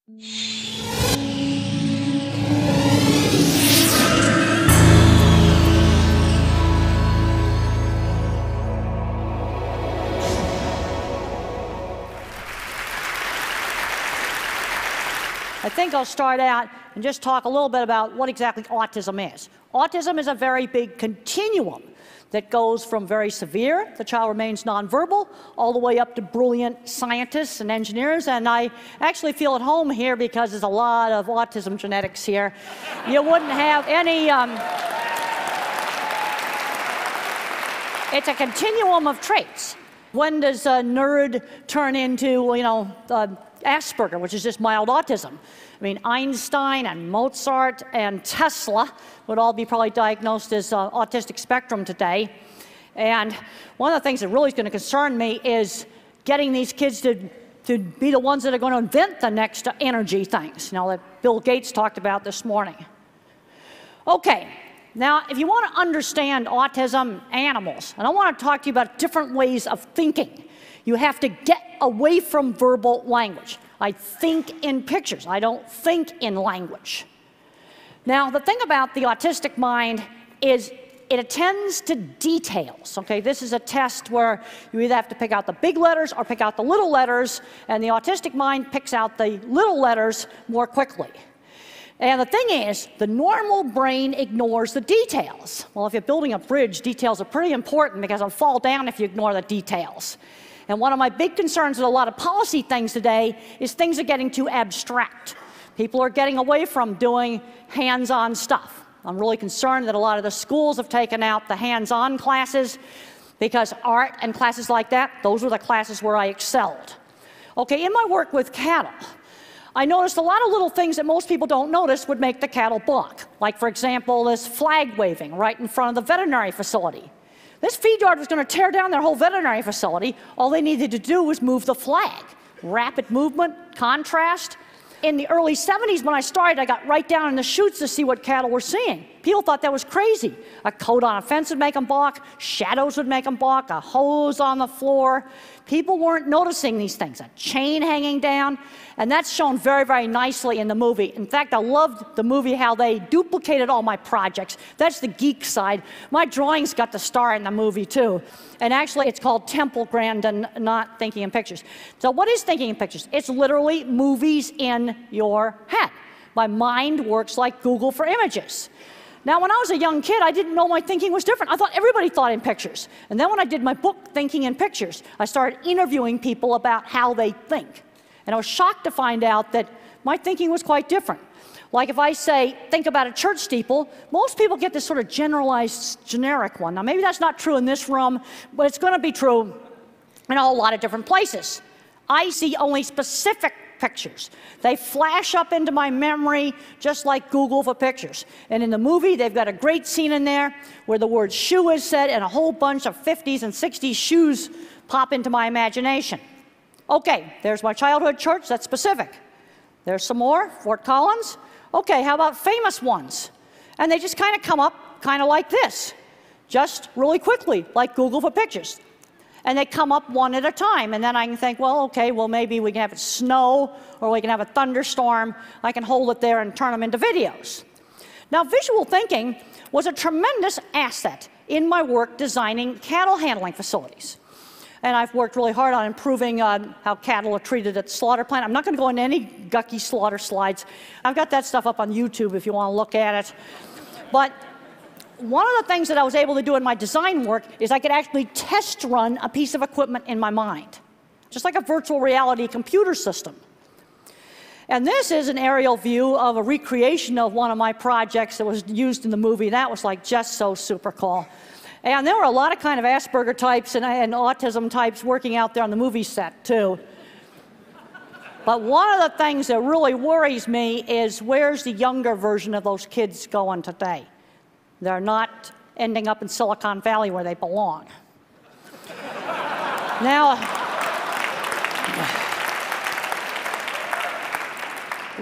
I think I'll start out and just talk a little bit about what exactly autism is. Autism is a very big continuum that goes from very severe, the child remains nonverbal, all the way up to brilliant scientists and engineers. And I actually feel at home here because there's a lot of autism genetics here. You wouldn't have any... It's a continuum of traits. When does a nerd turn into, Asperger, which is just mild autism? I mean, Einstein and Mozart and Tesla would all be probably diagnosed as autistic spectrum today. And one of the things that really is going to concern me is getting these kids to be the ones that are going to invent the next energy things, that Bill Gates talked about this morning. Okay, now if you want to understand autism animals, and I want to talk to you about different ways of thinking, you have to get away from verbal language. I think in pictures. I don't think in language. Now, the thing about the autistic mind is it attends to details. Okay, this is a test where you either have to pick out the big letters or pick out the little letters, and the autistic mind picks out the little letters more quickly. And the thing is, the normal brain ignores the details. Well, if you're building a bridge, details are pretty important because it'll fall down if you ignore the details. And one of my big concerns with a lot of policy things today is things are getting too abstract. People are getting away from doing hands-on stuff. I'm really concerned that a lot of the schools have taken out the hands-on classes because art and classes like that, those were the classes where I excelled. Okay, in my work with cattle, I noticed a lot of little things that most people don't notice would make the cattle balk. Like, for example, this flag waving right in front of the veterinary facility. This feed yard was going to tear down their whole veterinary facility. All they needed to do was move the flag. Rapid movement, contrast. In the early 70s when I started, I got right down in the chutes to see what cattle were seeing. People thought that was crazy. A coat on a fence would make them balk. Shadows would make them balk. A hose on the floor. People weren't noticing these things. A chain hanging down. And that's shown very, very nicely in the movie. In fact, I loved the movie how they duplicated all my projects. That's the geek side. My drawings got the star in the movie, too. And actually, it's called Temple, Grandin, not thinking in pictures. So what is thinking in pictures? It's literally movies in your head. My mind works like Google for images. Now, when I was a young kid, I didn't know my thinking was different. I thought everybody thought in pictures. And then when I did my book, Thinking in Pictures, I started interviewing people about how they think. And I was shocked to find out that my thinking was quite different. Like if I say, think about a church steeple, most people get this sort of generalized, generic one. Now, maybe that's not true in this room, but it's going to be true in a whole lot of different places. I see only specific pictures. They flash up into my memory just like Google for pictures. And in the movie, they've got a great scene in there where the word shoe is said and a whole bunch of 50s and 60s shoes pop into my imagination. Okay, there's my childhood church, that's specific. There's some more, Fort Collins. Okay, how about famous ones? And they just kind of come up kind of like this, just really quickly, like Google for pictures. And they come up one at a time, and then I can think, well, okay, well, maybe we can have it snow, or we can have a thunderstorm. I can hold it there and turn them into videos. Now, visual thinking was a tremendous asset in my work designing cattle handling facilities. And I've worked really hard on improving how cattle are treated at the slaughter plant. I'm not going to go into any gucky slaughter slides. I've got that stuff up on YouTube if you want to look at it. But one of the things that I was able to do in my design work is I could actually test run a piece of equipment in my mind, just like a virtual reality computer system. And this is an aerial view of a recreation of one of my projects that was used in the movie. That was like just so super cool. And there were a lot of kind of Asperger types and autism types working out there on the movie set, too. But one of the things that really worries me is where's the younger version of those kids going today? They're not ending up in Silicon Valley where they belong. Now,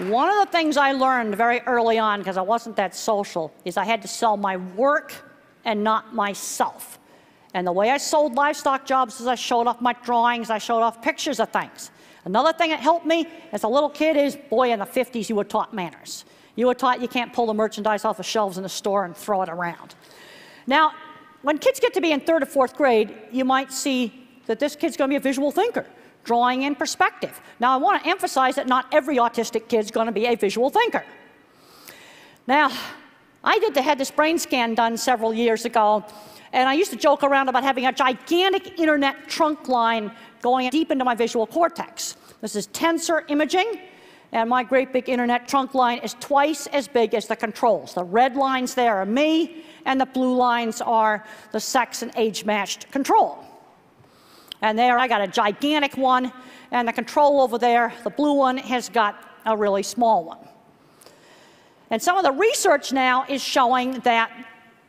one of the things I learned very early on, because I wasn't that social, is I had to sell my work and not myself. And the way I sold livestock jobs is I showed off my drawings, I showed off pictures of things. Another thing that helped me as a little kid is, boy, in the 50s, you were taught manners. You were taught you can't pull the merchandise off the shelves in the store and throw it around. Now, when kids get to be in 3rd or 4th grade, you might see that this kid's going to be a visual thinker, drawing in perspective. Now, I want to emphasize that not every autistic kid's going to be a visual thinker. Now, I had this brain scan done several years ago, and I used to joke around about having a gigantic internet trunk line going deep into my visual cortex. This is tensor imaging, and my great big internet trunk line is twice as big as the controls. The red lines there are me, and the blue lines are the sex and age-matched control. And there I got a gigantic one, and the control over there, the blue one, has got a really small one. And some of the research now is showing that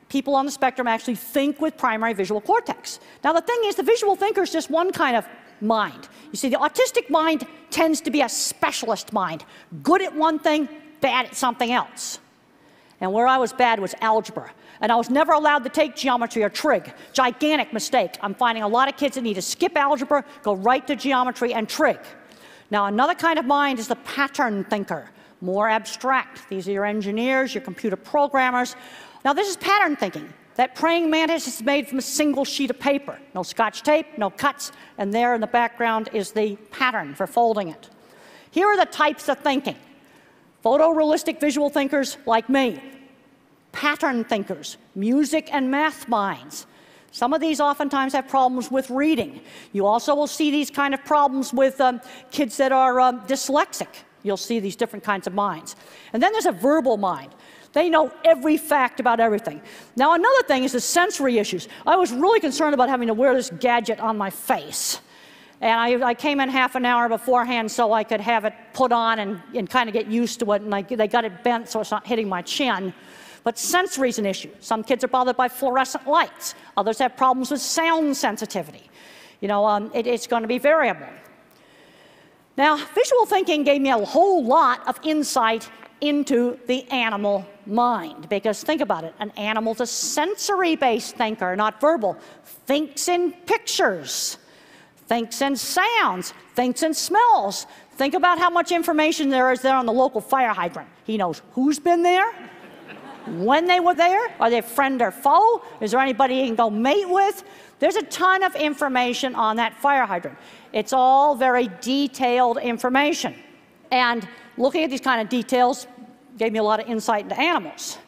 people on the spectrum actually think with primary visual cortex. Now, the thing is, the visual thinker is just one kind of mind. You see, the autistic mind tends to be a specialist mind, good at one thing, bad at something else. And where I was bad was algebra. And I was never allowed to take geometry or trig. Gigantic mistake. I'm finding a lot of kids that need to skip algebra, go right to geometry and trig. Now, another kind of mind is the pattern thinker, more abstract. These are your engineers, your computer programmers. Now, this is pattern thinking. That praying mantis is made from a single sheet of paper. No scotch tape, no cuts, and there in the background is the pattern for folding it. Here are the types of thinking. Photorealistic visual thinkers like me. Pattern thinkers, music and math minds. Some of these oftentimes have problems with reading. You also will see these kind of problems with kids that are dyslexic. You'll see these different kinds of minds. And then there's a verbal mind. They know every fact about everything. Now, another thing is the sensory issues. I was really concerned about having to wear this gadget on my face. And I came in half an hour beforehand so I could have it put on and kind of get used to it. And they got it bent so it's not hitting my chin. But sensory is an issue. Some kids are bothered by fluorescent lights. Others have problems with sound sensitivity. You know, it's going to be variable. Now, visual thinking gave me a whole lot of insight into the animal mind. Because think about it, an animal's a sensory-based thinker, not verbal. Thinks in pictures, thinks in sounds, thinks in smells. Think about how much information there is there on the local fire hydrant. He knows who's been there, when they were there, are they friend or foe? Is there anybody he can go mate with? There's a ton of information on that fire hydrant. It's all very detailed information. And looking at these kind of details gave me a lot of insight into animals.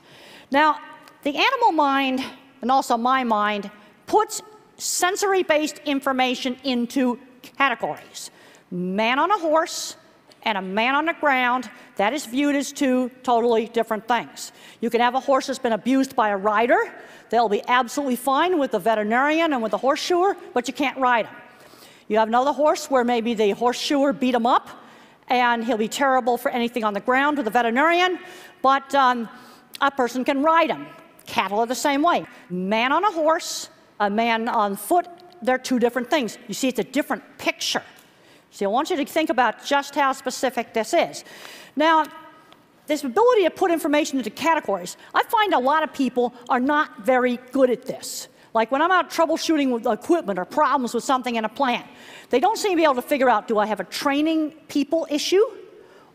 Now, the animal mind, and also my mind, puts sensory-based information into categories. Man on a horse and a man on the ground, that is viewed as two totally different things. You can have a horse that's been abused by a rider. They'll be absolutely fine with the veterinarian and with the horseshoer, but you can't ride him. You have another horse where maybe the horseshoer beat him up, and he'll be terrible for anything on the ground with the veterinarian, but a person can ride him. Cattle are the same way. Man on a horse, a man on foot, they're two different things. You see, it's a different picture. See, I want you to think about just how specific this is. Now, this ability to put information into categories, I find a lot of people are not very good at this. Like when I'm out troubleshooting with equipment or problems with something in a plant, they don't seem to be able to figure out, do I have a training people issue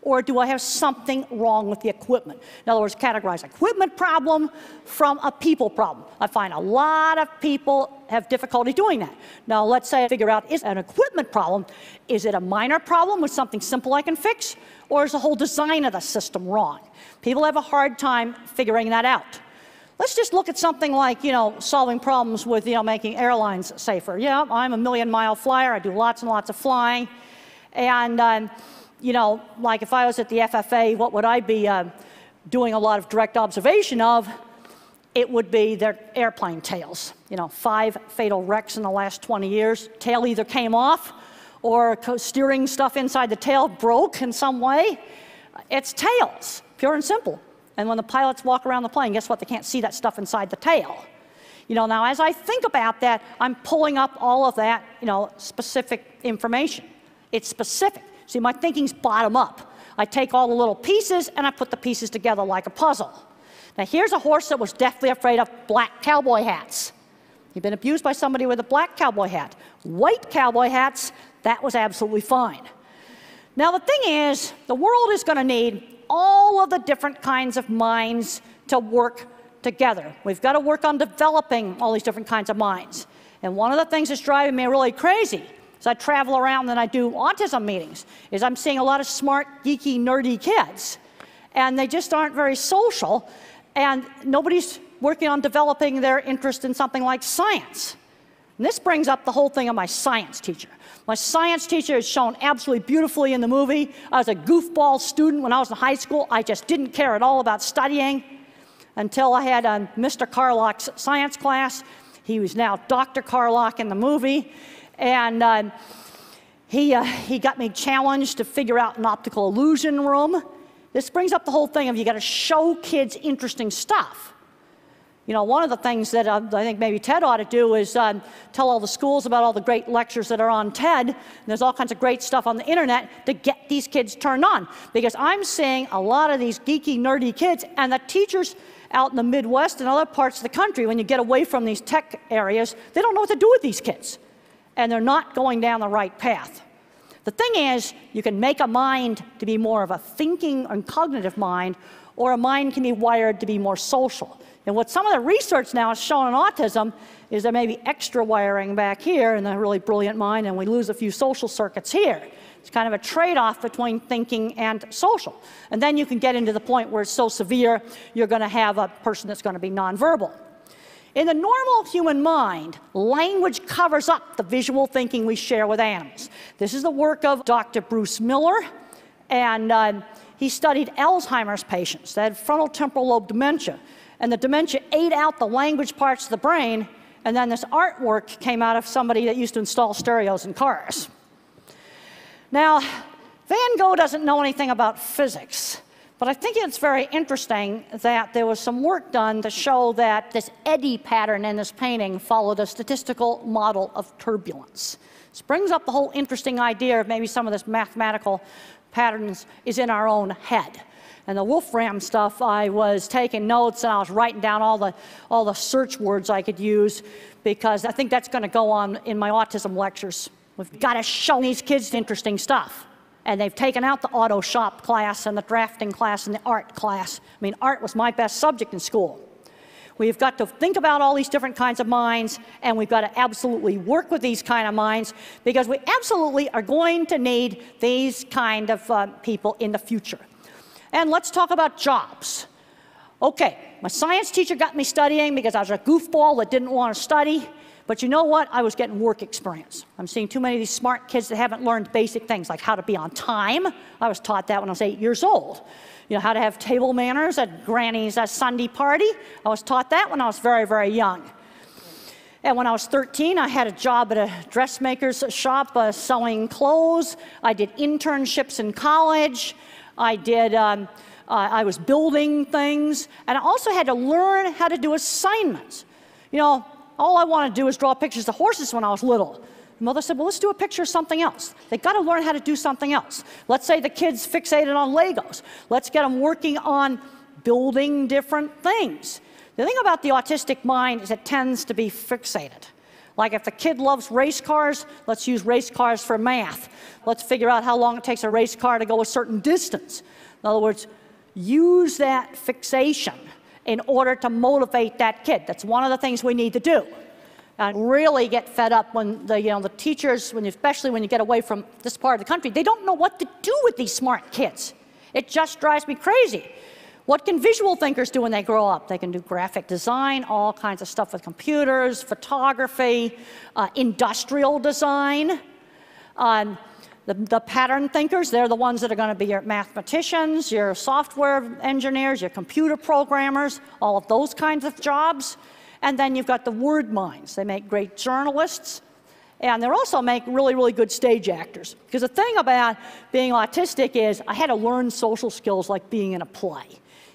or do I have something wrong with the equipment? In other words, categorize equipment problem from a people problem. I find a lot of people have difficulty doing that. Now, let's say I figure out, is an equipment problem, is it a minor problem with something simple I can fix, or is the whole design of the system wrong? People have a hard time figuring that out. Let's just look at something like, solving problems with, making airlines safer. Yeah, I'm a million-mile flyer. I do lots and lots of flying. And, like if I was at the FFA, what would I be doing a lot of direct observation of? It would be their airplane tails. 5 fatal wrecks in the last 20 years. Tail either came off or steering stuff inside the tail broke in some way. It's tails, pure and simple. And when the pilots walk around the plane, guess what? They can't see that stuff inside the tail. Now as I think about that, I'm pulling up all of that, specific information. It's specific. See, my thinking's bottom up. I take all the little pieces and I put the pieces together like a puzzle. Now here's a horse that was deathly afraid of black cowboy hats. He'd been abused by somebody with a black cowboy hat. White cowboy hats, that was absolutely fine. Now, the thing is, the world is going to need all of the different kinds of minds to work together. We've got to work on developing all these different kinds of minds. And one of the things that's driving me really crazy as I travel around and I do autism meetings is I'm seeing a lot of smart, geeky, nerdy kids. And they just aren't very social. And nobody's working on developing their interest in something like science. And this brings up the whole thing of my science teacher. My science teacher is shown absolutely beautifully in the movie. I was a goofball student when I was in high school. I just didn't care at all about studying until I had Mr. Carlock's science class. He was now Dr. Carlock in the movie. And he got me challenged to figure out an optical illusion room. This brings up the whole thing of you got to show kids interesting stuff. You know, one of the things that I think maybe TED ought to do is tell all the schools about all the great lectures that are on TED. And there's all kinds of great stuff on the internet to get these kids turned on. Because I'm seeing a lot of these geeky, nerdy kids, and the teachers out in the Midwest and other parts of the country, when you get away from these tech areas, they don't know what to do with these kids. And they're not going down the right path. The thing is, you can make a mind to be more of a thinking and cognitive mind, or a mind can be wired to be more social. And what some of the research now has shown in autism is there may be extra wiring back here in the really brilliant mind, and we lose a few social circuits here. It's kind of a trade-off between thinking and social. And then you can get into the point where it's so severe, you're going to have a person that's going to be nonverbal. In the normal human mind, language covers up the visual thinking we share with animals. This is the work of Dr. Bruce Miller, and he studied Alzheimer's patients that had frontal temporal lobe dementia. And the dementia ate out the language parts of the brain, and then this artwork came out of somebody that used to install stereos in cars. Now, Van Gogh doesn't know anything about physics, but I think it's very interesting that there was some work done to show that this eddy pattern in this painting followed a statistical model of turbulence. This brings up the whole interesting idea of maybe some of this mathematical patterns is in our own head. And the Wolfram stuff, I was taking notes and I was writing down all the search words I could use, because I think that's going to go on in my autism lectures. We've got to show these kids interesting stuff. And they've taken out the auto shop class and the drafting class and the art class. I mean, art was my best subject in school. We've got to think about all these different kinds of minds, and we've got to absolutely work with these kind of minds, because we absolutely are going to need these kind of people in the future. And let's talk about jobs. Okay, my science teacher got me studying because I was a goofball that didn't want to study. But you know what? I was getting work experience. I'm seeing too many of these smart kids that haven't learned basic things, like how to be on time. I was taught that when I was 8 years old. You know, how to have table manners at Granny's Sunday party. I was taught that when I was very, very young. And when I was 13, I had a job at a dressmaker's shop selling clothes. I did internships in college. I was building things, and I also had to learn how to do assignments. You know, all I wanted to do was draw pictures of horses when I was little. Mother said, well, let's do a picture of something else. They've got to learn how to do something else. Let's say the kid's fixated on Legos. Let's get them working on building different things. The thing about the autistic mind is it tends to be fixated. Like if the kid loves race cars, let's use race cars for math. Let's figure out how long it takes a race car to go a certain distance. In other words, use that fixation in order to motivate that kid. That's one of the things we need to do. And really get fed up when the teachers, especially when you get away from this part of the country, they don't know what to do with these smart kids. It just drives me crazy. What can visual thinkers do when they grow up? They can do graphic design, all kinds of stuff with computers, photography, industrial design. The pattern thinkers, they're the ones that are going to be your mathematicians, your software engineers, your computer programmers, all of those kinds of jobs. And then you've got the word minds. They make great journalists, and they also make really, really good stage actors. Because the thing about being autistic is I had to learn social skills like being in a play.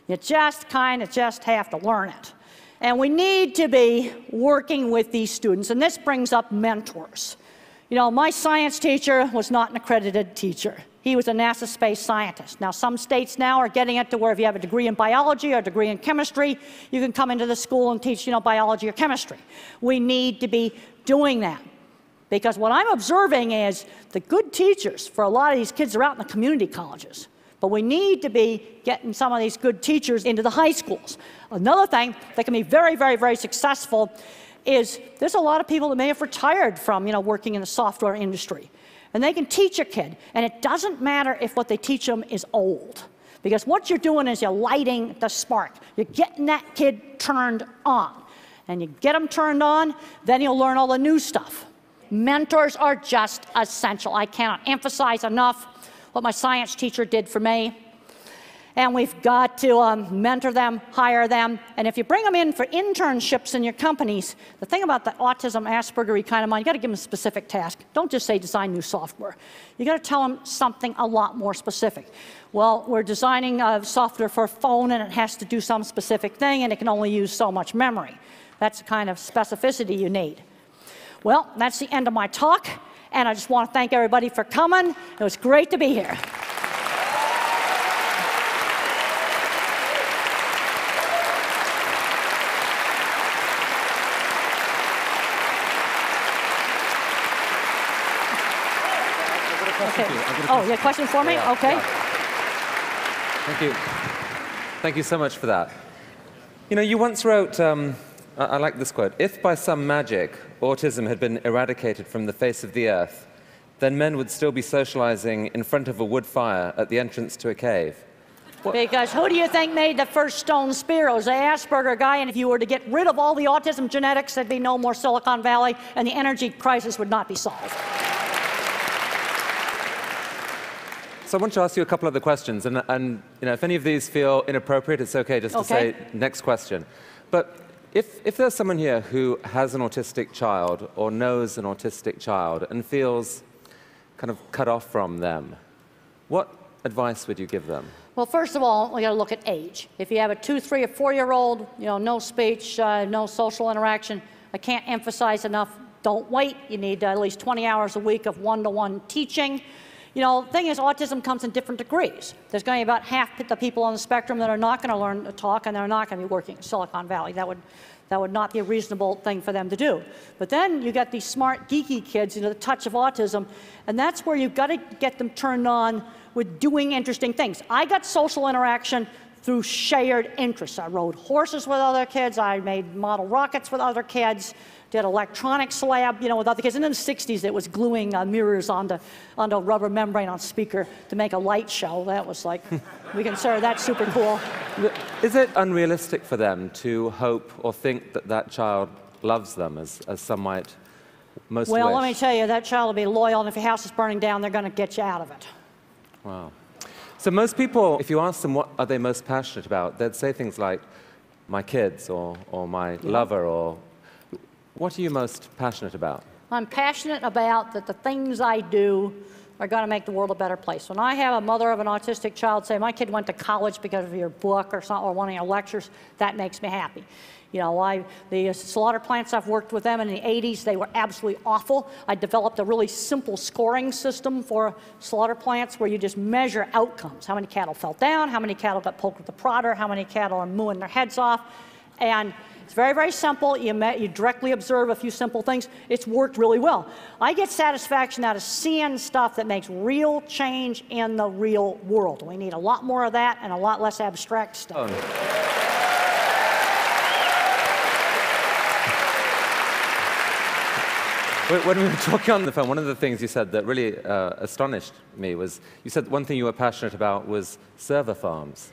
You just have to learn it. And we need to be working with these students, and this brings up mentors. You know, my science teacher was not an accredited teacher. He was a NASA space scientist. Now, some states now are getting it to where if you have a degree in biology or a degree in chemistry, you can come into the school and teach, biology or chemistry. We need to be doing that, Because what I'm observing is the good teachers for a lot of these kids are out in the community colleges. But we need to be getting some of these good teachers into the high schools. Another thing that can be very, very, very successful is there's a lot of people that may have retired from, working in the software industry. And they can teach a kid. And it doesn't matter if what they teach them is old. Because what you're doing is you're lighting the spark. You're getting that kid turned on. And you get them turned on, then you'll learn all the new stuff. Mentors are just essential. I cannot emphasize enough what my science teacher did for me. And we've got to mentor them, hire them. And if you bring them in for internships in your companies, the thing about the autism, Asperger kind of mind, you got to give them a specific task. Don't just say design new software. You got to tell them something a lot more specific. Well, we're designing software for a phone, and it has to do some specific thing, and it can only use so much memory. That's the kind of specificity you need. Well, that's the end of my talk, and I just want to thank everybody for coming. It was great to be here. Okay. Oh, you have a question for me? Okay. Yeah. Thank you. Thank you so much for that. You once wrote, I like this quote, "If by some magic autism had been eradicated from the face of the earth, then men would still be socializing in front of a wood fire at the entrance to a cave." Because who do you think made the first stone spear? It was the Asperger guy, and if you were to get rid of all the autism genetics, there'd be no more Silicon Valley, and the energy crisis would not be solved. So I want to ask you a couple other questions, and if any of these feel inappropriate, it's okay just to say next question. But if there's someone here who has an autistic child or knows an autistic child and feels kind of cut off from them, what advice would you give them? Well, first of all, we got to look at age. If you have a 2-, 3-, or 4-year-old, no speech, no social interaction, I can't emphasize enough, don't wait. You need at least 20 hours a week of one-to-one teaching. The thing is, autism comes in different degrees. There's going to be about half the people on the spectrum that are not going to learn to talk, and they're not going to be working in Silicon Valley. That would not be a reasonable thing for them to do. But then you got these smart, geeky kids, the touch of autism, and that's where you've got to get them turned on with doing interesting things. I got social interaction through shared interests. I rode horses with other kids. I made model rockets with other kids. Did electronics lab, with other kids. And in the 60s, it was gluing mirrors onto a rubber membrane on speaker to make a light show. That was like, we consider that super cool. Is it unrealistic for them to hope or think that that child loves them, as some might most wish? Well, let me tell you, that child will be loyal, and if your house is burning down, they're going to get you out of it. Wow. So most people, if you ask them what are they most passionate about, they'd say things like, my kids, or my lover, or... What are you most passionate about? I'm passionate about that the things I do are going to make the world a better place. When I have a mother of an autistic child say, my kid went to college because of your book or one of your lectures, that makes me happy. The slaughter plants, I've worked with them in the 80s. They were absolutely awful. I developed a really simple scoring system for slaughter plants where you just measure outcomes. How many cattle fell down, how many cattle got poked with the prodder, how many cattle are mooing their heads off. And it's very, very simple. You directly observe a few simple things. It's worked really well. I get satisfaction out of seeing stuff that makes real change in the real world. We need a lot more of that and a lot less abstract stuff. When we were talking on the phone, one of the things you said that really astonished me was, you said one thing you were passionate about was server farms.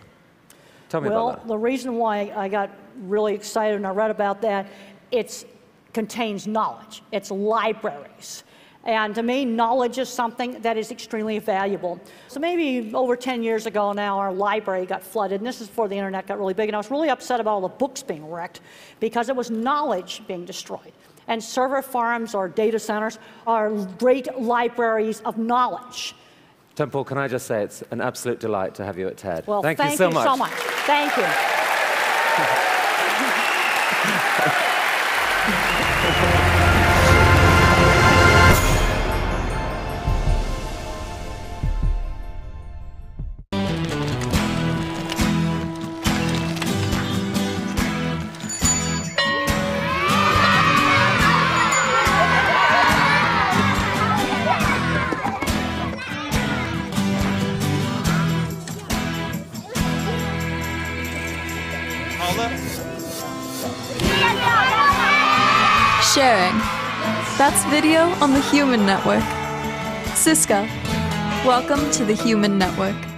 Tell me about that. Well, the reason why I got really excited and I read about that, it contains knowledge. It's libraries. And to me, knowledge is something that is extremely valuable. So maybe over 10 years ago now, our library got flooded, and this is before the internet got really big, and I was really upset about all the books being wrecked because it was knowledge being destroyed. And server farms or data centers are great libraries of knowledge. Temple, can I just say it's an absolute delight to have you at TED. Well, thank you so much. Thank you. Sharing. That's video on the Human Network. Cisco. Welcome to the Human Network.